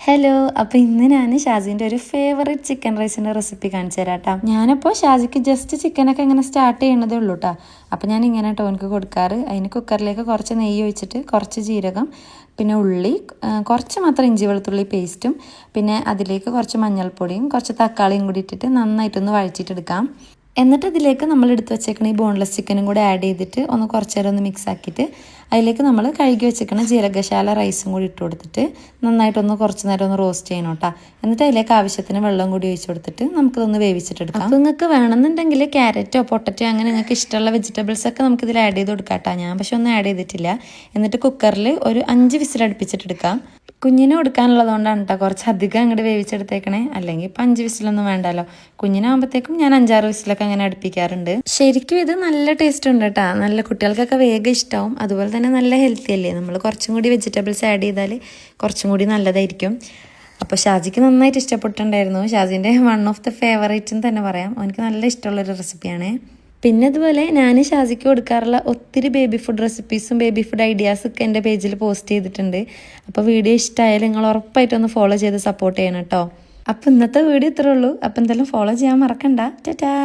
Hello, അപ്പോൾ ഇന്ന് ഞാൻ ഷാജിൻ്റെ ഒരു ഫേവറേറ്റ് ചിക്കൻ റൈസിൻ്റെ റെസിപ്പി കാണിച്ചു തരാം കേട്ടോ. ഞാനപ്പോൾ ഷാജിക്ക് ജസ്റ്റ് ചിക്കനൊക്കെ ഇങ്ങനെ സ്റ്റാർട്ട് ചെയ്യണതേ ഉള്ളൂ കേട്ടോ. അപ്പോൾ ഞാൻ ഇങ്ങനെ ടോനിക്ക് കൊടുക്കാറ്. അതിന് കുക്കറിലേക്ക് കുറച്ച് നെയ്യ് ഒഴിച്ചിട്ട് കുറച്ച് ജീരകം, പിന്നെ ഉള്ളി, കുറച്ച് മാത്രം ഇഞ്ചി വെളുത്തുള്ളി പേസ്റ്റും, പിന്നെ അതിലേക്ക് കുറച്ച് മഞ്ഞൾപ്പൊടിയും കുറച്ച് തക്കാളിയും കൂടി ഇട്ടിട്ട് നന്നായിട്ടൊന്ന് വഴച്ചിട്ടെടുക്കാം. എന്നിട്ട് ഇതിലേക്ക് നമ്മൾ എടുത്ത് വെച്ചേക്കണ ഈ ബോൺലെസ് ചിക്കനും കൂടെ ആഡ് ചെയ്തിട്ട് ഒന്ന് കുറച്ച് നേരം ഒന്ന് മിക്സ് ആക്കിയിട്ട് അതിലേക്ക് നമ്മൾ കഴുകി വെച്ചേക്കണ ജീരകശാല റൈസും കൂടി ഇട്ട് കൊടുത്തിട്ട് നന്നായിട്ടൊന്ന് കുറച്ച് നേരം ഒന്ന് റോസ്റ്റ് ചെയ്യണം കേട്ടോ. എന്നിട്ട് അതിലേക്ക് ആവശ്യത്തിന് വെള്ളം കൂടി ഒഴിച്ച് കൊടുത്തിട്ട് നമുക്കിതൊന്ന് വേവിച്ചിട്ടെടുക്കാം. അപ്പോൾ നിങ്ങൾക്ക് വേണമെന്നുണ്ടെങ്കിൽ ക്യാരറ്റോ പൊട്ടറ്റോ അങ്ങനെ നിങ്ങൾക്ക് ഇഷ്ടമുള്ള വെജിറ്റബിൾസ് ഒക്കെ നമുക്കിതിൽ ആഡ് ചെയ്ത് കൊടുക്കാം കേട്ടോ. ഞാൻ പക്ഷെ ഒന്നും ആഡ് ചെയ്തിട്ടില്ല. എന്നിട്ട് കുക്കറിൽ ഒരു 5 വിസിൽ അടുപ്പിച്ചിട്ടെടുക്കാം. കുഞ്ഞിന് കൊടുക്കാനുള്ളതുകൊണ്ടാണ് കേട്ടോ കുറച്ച് അധികം അങ്ങോട്ട് വേവിച്ചെടുത്തേക്കണേ. അല്ലെങ്കിൽ ഇപ്പം 5 വിസിലൊന്നും വേണ്ടല്ലോ. കുഞ്ഞിനാകുമ്പോഴത്തേക്കും ഞാൻ 5-6 വിസിലൊക്കെ അങ്ങനെ അടുപ്പിക്കാറുണ്ട്. ശരിക്കും ഇത് നല്ല ടേസ്റ്റ് ഉണ്ട് കേട്ടോ. നല്ല കുട്ടികൾക്കൊക്കെ വേഗം ഇഷ്ടമാവും. അതുപോലെ തന്നെ നല്ല ഹെൽത്തി അല്ലേ. നമ്മൾ കുറച്ചും കൂടി വെജിറ്റബിൾസ് ആഡ് ചെയ്താൽ കുറച്ചും കൂടി നല്ലതായിരിക്കും. അപ്പോൾ ഷാജിക്ക് നന്നായിട്ട് ഇഷ്ടപ്പെട്ടിട്ടുണ്ടായിരുന്നു. ഷാജിൻ്റെ വൺ ഓഫ് ദ ഫേവറേറ്റ് എന്ന് തന്നെ പറയാം. അവനക്ക് നല്ല ഇഷ്ടമുള്ളൊരു റെസിപ്പിയാണ്. പിന്നെ അതുപോലെ ഞാൻ ഷാജിക്ക് കൊടുക്കാറുള്ള ഒത്തിരി ബേബി ഫുഡ് റെസിപ്പീസും ബേബി ഫുഡ് ഐഡിയാസും ഒക്കെ എൻ്റെ പേജിൽ പോസ്റ്റ് ചെയ്തിട്ടുണ്ട്. അപ്പോൾ വീഡിയോ ഇഷ്ടമായാലും നിങ്ങൾ ഉറപ്പായിട്ടൊന്ന് ഫോളോ ചെയ്ത് സപ്പോർട്ട് ചെയ്യണം കേട്ടോ. അപ്പോൾ ഇന്നത്തെ വീഡിയോ ഇത്രേ ഉള്ളൂ. അപ്പോൾ എന്തായാലും ഫോളോ ചെയ്യാൻ മറക്കണ്ട. ടാറ്റാ.